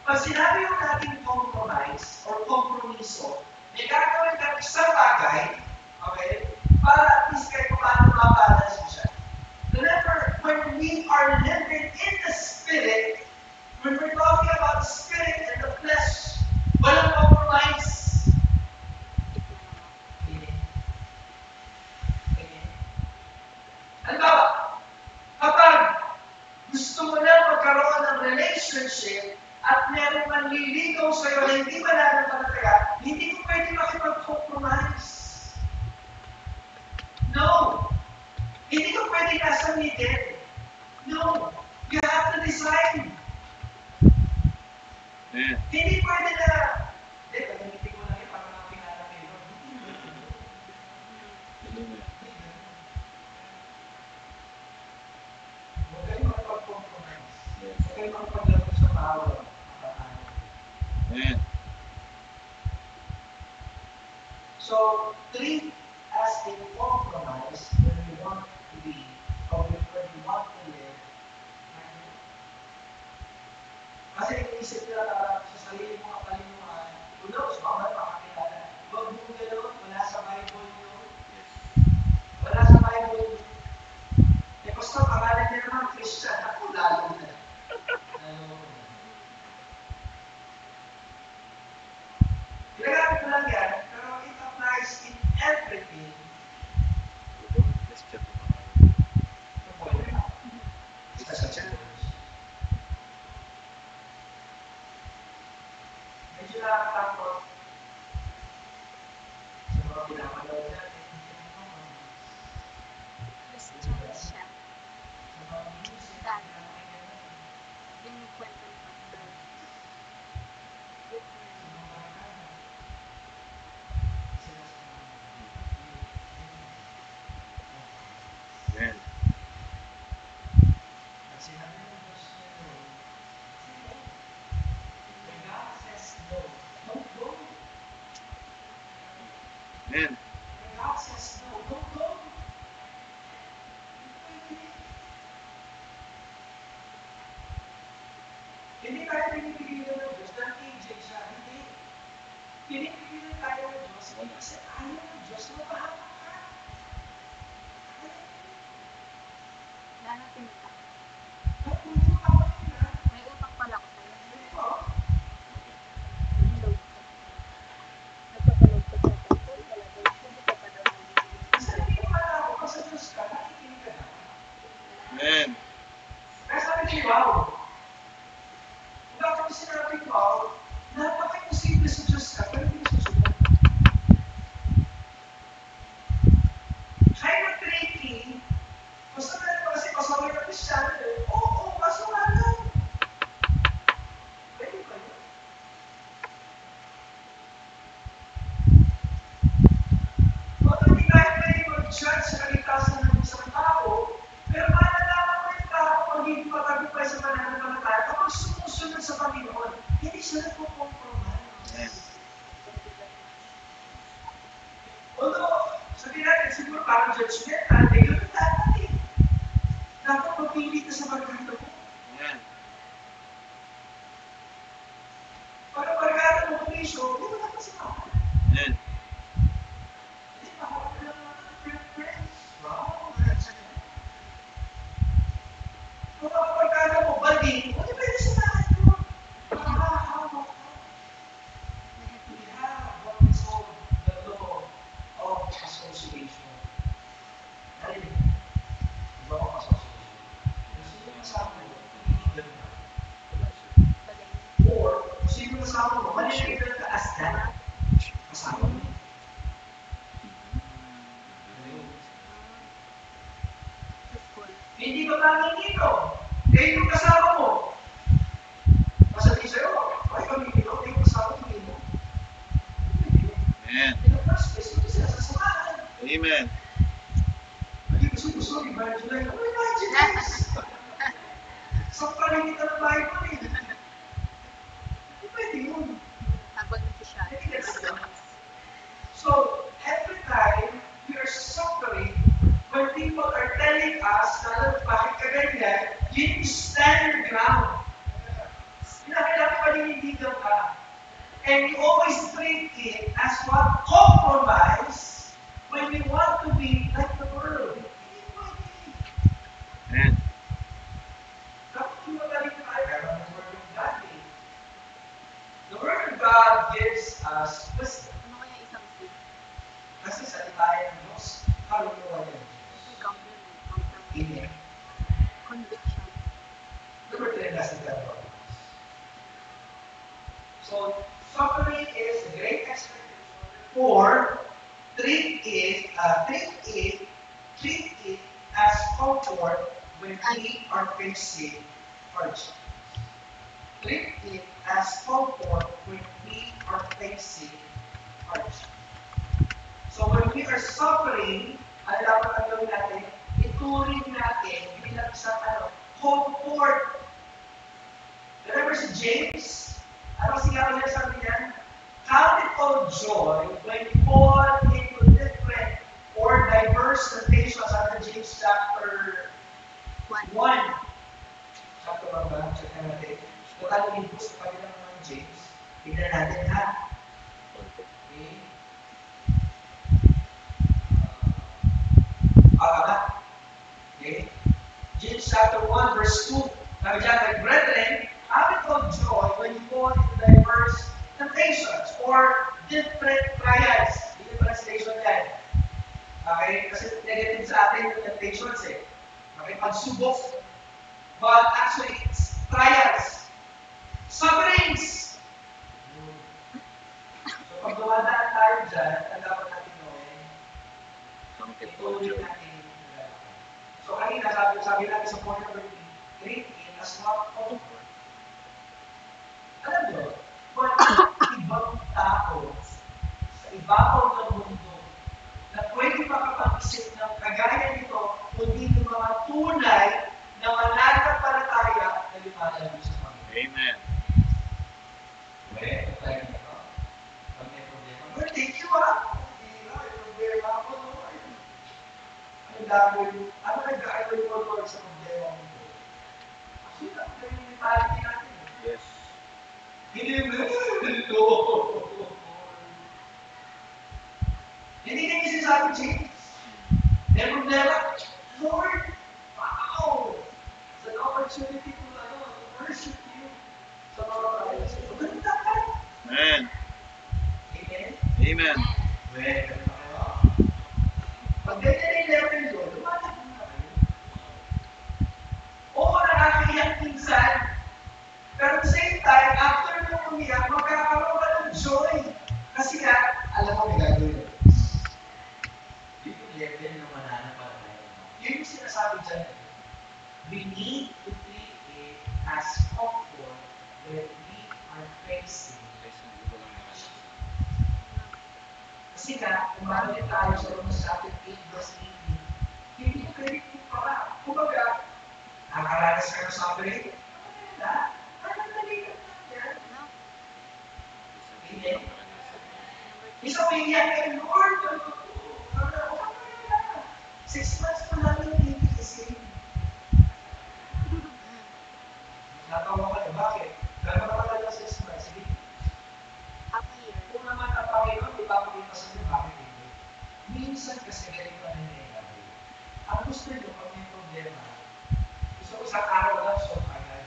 Pag sinabi yung natin compromise or kompromiso, may gagawin ka isang bagay, okay, para at least kahit paano mabalance mo siya. Remember, when we are living in the Spirit, when we're talking about the Spirit and the flesh, walang compromise. Halimbawa, kapag gusto mo na magkaroon ng relationship at meron manliligaw sa'yo na hindi mananampalataya, hindi mo pwede makipag-compromise. No. Hindi ko pwede nasa middle. No. You have to decide. Amen. Hindi pwede na, pagamitin ko lang yun para makapinala kayo. Hallelujah. Huwag kayo makipag-compromise. Huwag kayo makipag-laro sa power. Amen. So, treat as a compromise iniisip nila para sa sarili mong kapalimuhan, who knows, baka makakilala. Huwag mong gano'n, wala sa Bible yun. Wala sa Bible yun. Eh, basta pangalan niya naman Christian, ako lalo na. Ginagamit ko lang yan, pero it applies in everything. Sa church. Medyo nakakatakot sa mga pinapanood natin. Christian siya. Sa mga music, Dad. pinapakinggan natin. Yung kwento ni Pastor. Sa mga barkada. Sinasabi. Amen. At sinabi ng Diyos niya doon, when God says no, don't go. Amen. When God says no, don't go. Hindi tayo pinipigilan ng Diyos dahil KJ siya. Hindi. Pinipigilan tayo ng Diyos kasi ayaw ng Diyos na mapahamak ka. Darating ka. Nagpupunta ka pa rin na. May utang pala ko sa'yo. Ito, Load ka. Nagpapaload ka sa temple. Wala daw. Hindi ka pa daw nabibigyan. kasi naniniwala ako pag sa Diyos ka, nakikinig ka na. Amen. Kaya sabi ni Wow, kung ako sinabi ko, Wow, napaka-imposible sa Diyos ka, pero hindi sa Diyos ka. Kaya mag-tricky, basta na rin kasi pasaway na Kristiyan, oo, basta nga lang. Pwede ba yun? Kung hindi tayo pwede mag-judge sa kaligtasan ng isang tao, pero malalaman mo yung tao kung hindi pagkagupay sa pananampalataya kapag sumusunod sa Panginoon, hindi siya nagpo-compromise. Although, sabihin natin, siguro parang judgmental, eh yun ang dapat eh. Dapat magpili ka sa barkada mo. Amen. Pag ang barkada mo pumisyo, di ba dapat sa mga? Amen. Di ba? Friends. Wow, friends. Kung ang barkada mo, bading, o di pwede sa mga ito. Nakakahawa ka. We have what is called the law of association. Dahil, law of association. Kung sino kasama mo, hindi ka. Or, kung sino kasama mo, maliligan ka as that. Kasama mo. Hindi ba tanging dito? Eh, yung kasama mo. Masabi sa'yo, ay kami dito, eh, yung kasama mo dito. Amen. In the first place, hindi sila sasamahan. Amen. Hindi gusto, evangelize. Ano evangelize? Sa paligitan ng Bible eh. Hindi pwede yun. Habang siya. Hindi gets it. So, every time we are suffering, when people are telling us na bakit ka ganyan, you need to stand your ground. Kailangan paninindigan ka. And you always treat it as what? Compromise when you want to be like the world. Hindi pwede. Amen. Dapat yung magaling tayo ng Word of God eh. The Word of God gives us wisdom. Ano kaya isang sin? Kasi sa libayan ng Diyos, kaluluwa ng Diyos. Ikaw yun. Compromise. Amen. Conviction. Number 3, that's the God. So, suffering is a great expectation. 4, treat it as comfort when we are facing hardship. Treat it as comfort when we are facing hardship. So when we are suffering, ano dapat ang gawin natin? Ituring natin bilang isang comfort. Remember si James? Ano sigaw niya sabi niya? Count it all joy when you fall into different or diverse temptations under James chapter 1. Chapter 1 ba? Check na natin. Total nakalagay po sa kanilang mga James. Tignan natin ha. Okay. Tama. Okay. James chapter 1 verse 2. Sabi dyan, my brethren, have it of joy when you go into diverse temptations or different trials. Yung translation yan. Okay? Kasi negative sa atin yung temptations eh. Okay? Pagsubok. But actually, it's trials. Sufferings. So, pag dumadaan tayo dyan, ang dapat natin gawin, ituloy natin. So, kanina, sabi natin sa point number 3, as not over. Alam nyo, kung ibang tao sa ibabaw ng mundo na pwede makapag-isip ng kagaya nito kundi yung mga tunay na mananampalataya na lumalabas sa Panginoon. Amen. Okay, tayo na ito. Pag may problema, Lord, thank you ha. Hindi na, may problema ako, Lord. Ano nag-aaral mo, Lord, sa problema mo? Actually, ang mentality natin. Yes. Hindi Lord. Hindi na yung sinasabi, James. May problema, Lord, wow! It's an opportunity to worship you sa mga trials. Maganda ka. Amen. Amen? Amen. Well, pag ganyan yung level doon, lumalag na kayo. Oo, nakakahiyak minsan. Pero at the same time, after nung umiyak, magkakaroon ka ng joy. Kasi nga, alam mo may gagawin. Yun yung level ng mananampalataya. Yun yung sinasabi dyan. We need to treat it as comfort when we are facing. Kasi nga, umalit tayo sa Romans chapter 8, verse 18, hindi ko credit mo pa. Kumbaga, nakakaranas ka ng suffering? Wala. Ano naligat lang yan? Amen. Isang umiiyak kayo, Lord, wala. 6 months pa lang yung titiisin. Natawa ka na, bakit? Gano'n ka lang 6 months, sige. Half a year. Kung naman ang Panginoon, di ba pakita sa inyo, bakit hindi? Minsan kasi ganito na nangyayari. Ang gusto nyo, pag may problema, gusto ko isang araw lang, so agad.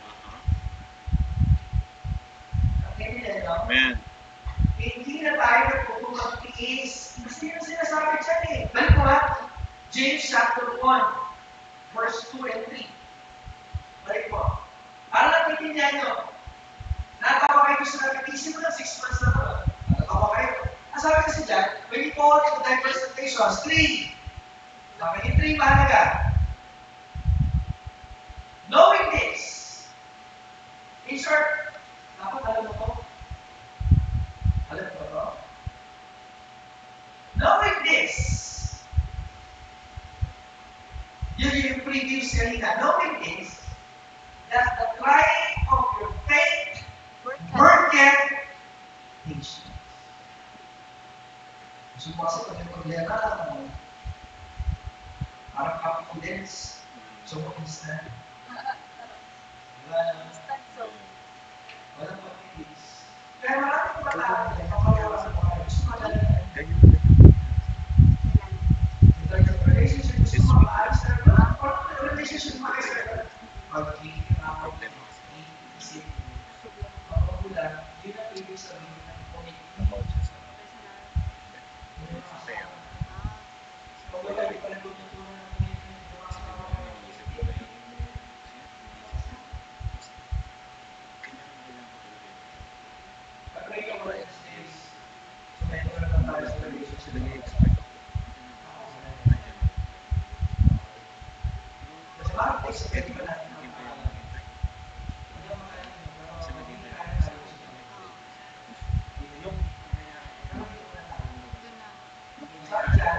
Hindi na, no? Amen. Hindi na tayo nagpupulong tiis. Kasi yung sinasabi dyan eh. Balik mo ha? James chapter 1, verse 2 and 3. Balik mo. Para napitindihan nyo. Natawa kayo sa napitisip mo ng 6 months na po. Natawa kayo. Ang sabi kasi dyan, when you fall into diverse temptations, 3. Sabi ni 3, mahalaga. Knowing this. In short, dapat alam mo to. Alam mo to? Knowing this. Yun yung previous kanina. Knowing this, that the trying of your faith worketh patience. Gusto mo kasi pag may problema, parang confidence. So, instant. Walang pag-ibig. Kaya maraming kumatahan yan, kapagawa sa mga gusto madali yan. In terms of relationship, gusto mapaayos na rin. Or relationship mo kayo sa pag-ibig, isip, mapagulan, yun ang ibig sabihin ng commitment. Pag wala, di pa nagtutunan ng commitment, dumakasama ka ng commitment. Pag-pray ka muna these days, sumento na lang tayo sa relationship. Kasi bakit tayo sa pwede ba natin ang pangalan? Hindi ang mga pero hindi kaya tayo sa panginoon. Yung sabi dyan,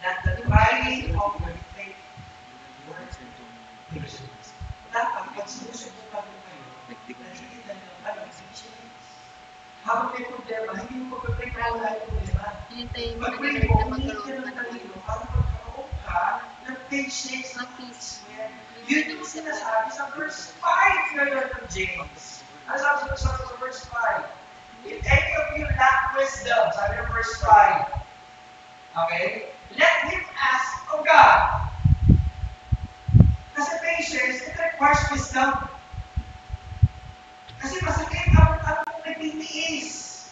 that the trying of your faith works patience. Dapat, pag sinusubukan mo kayo, nagtigilan ng patience. Habang may problema, hindi mo pag-pray na wala yung problema. Hintayin mo Pag-pray na mo, magkaroon umiit ka ka ng ng talino para magkaroon ka ng page names ng Peace. Israel. Yun yung sinasabi sa verse 5 ngayon ng James. Ano sabi sa verse 5? If any of you lack wisdom, sabi ng verse 5, okay? Let him ask of God. Kasi patience, it requires wisdom. Kasi masakit ang nagtitiis.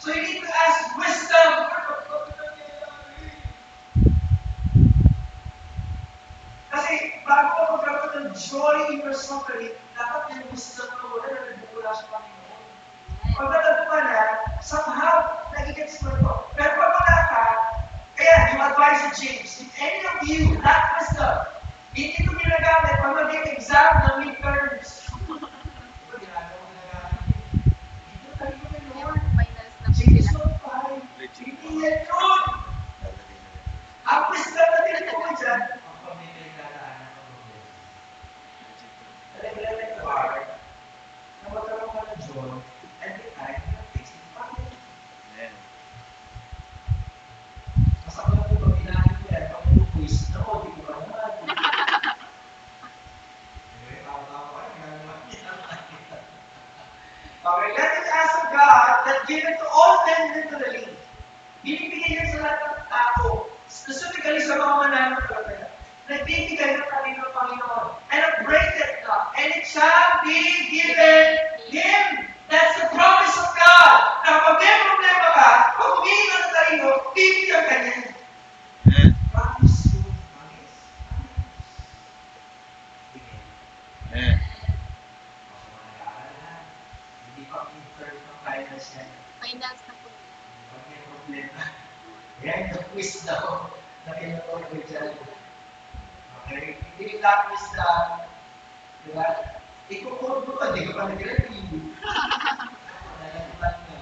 So you need to ask wisdom. Kasi bago ka magkaroon ng joy in your suffering, dapat yung wisdom na wala na nagmumula sa Panginoon. Pag natagpa na, somehow, nagigets mo ito. Pero pag wala ka, kaya yung advice of James, if any of you lack wisdom, hindi ito ginagamit pag mag-exam ng midterms. Ito ginagawa ginagamit. Ito tayo kay Lord. Finance na po James sila. 1:5. Hindi yan yun. Ang wisdom na tinutukoy dyan, ang pamilya yung dadaanan ng problema. Talagang ito hard na magkaroon ka ng joy and the time na takes the family. Amen. Masama na po pag inahin ko yan, pag quiz, ako, di ko ba naman. Anyway, tama-tama ka, ginagawa niya. Okay, let it ask of God that given to all men liberally. Binibigay yan sa lahat ng tao, specifically sa mga mananampalataya. Nagbibigay ng kanino Panginoon. And upbraided not, and it shall be given him. That's the promise of God. Na pag may problema ka, pag humingi ka ng kanino, bibigyan ka niya. Amen. Promise you, promise. Bigay. Amen. Ako mga nag-aaral na. Hindi pa in-term ng finance yan. Finance na po. Pag may problema. Yan yung wisdom na pinatawag ko dyan. Okay? Hindi lang wisdom. Diba? Ikukurdo ka, di ka pa nag-review. Nalagpan ka.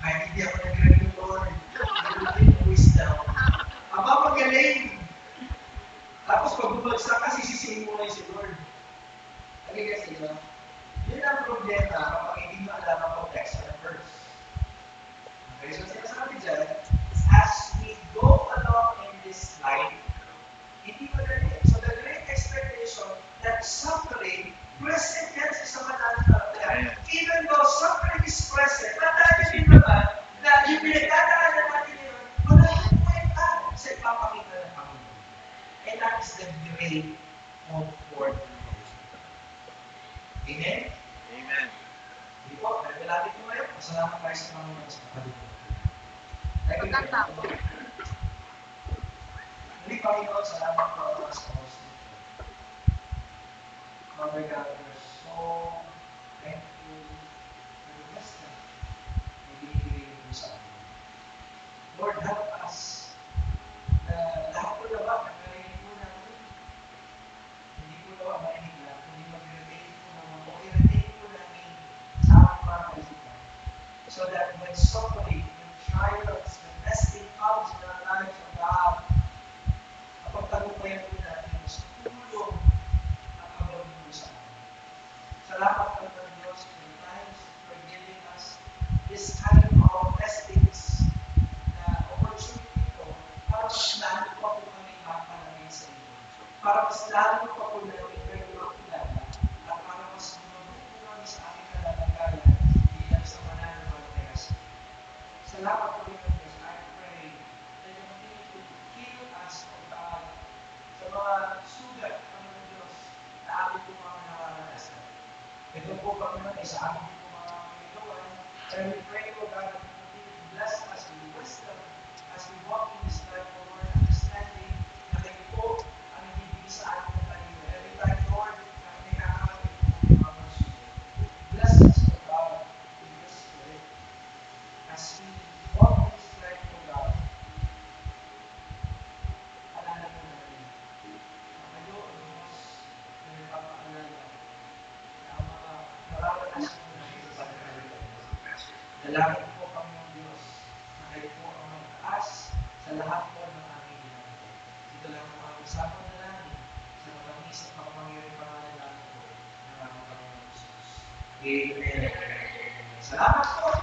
Ay, hindi ako nag-review, Lord. Hindi yung wisdom. Aba, magaling. Tapos pag bumagsak ka, sisisihin mo na si Lord. Okay, kasi yun. Yun ang problema kapag hindi mo alam ang context ng verse. Okay, so sinasabi dyan, as we go along in this life, hindi madali. So the great expectation that suffering, present yan sa isang mananampalataya. Even though suffering is present, matali din naman na yung pinagdadaanan natin yun, malaking kwenta sa ipapakita ng Panginoon. And that is the great comfort. Amen? Amen. Di po, naglalapit ko ngayon. Masalamat tayo sa Panginoon sa kapalimutan. Pagkatapos. Muli, Panginoon, salamat po sa host. Father God, we're so thankful for the wisdom na binibigay mo sa amin. Lord, help us na lahat po na ba, nagkarinig po namin. Hindi po na ba marinig lang, kundi mag-relate po naman o i-relate po namin sa aming mga kaisipan. So that when suffering, when trials, when testing comes in our lives, O God, mapagtagumpayan po natin sa tulong at habang mo sa amin. Salamat po ng Diyos for the times for giving us this kind of testings na opportunity ito para mas lalo pa po kami mapalagay sa iyo. Para mas lalo pa po namin kayo kilala at para mas mabuti kami sa aming kalalagayan bilang sa mananampalataya sa iyo. Salamat po rin ng Diyos. I pray that you continue to heal us, O God, sa mga sugat ng Diyos na amin po mga nararanasan. Ito po, Panginoon, ay sa amin po mga Panginoon. And we pray, O God, that you continue to bless us with wisdom as we walk in this life, O Lord, understanding na kayo po ang ibibigay sa atin ng kanino. Every time, Lord, na may nakakamit po ng mga pagsugat. Bless us, O God, in your spirit. As we walk in this life, O God, alala mo natin na kayo, O Diyos, na nagpapaalala na ang mga nararanasan mo natin sa pagkakalitan. Dalangin po kami ng Diyos na kayo po ang magtaas sa lahat po ng aming ginagawa. Ito lang ang aming sakot na namin sa matamis at makapangyariang pangalan namin po ng aming Panginoon Jesus. Amen. Salamat po!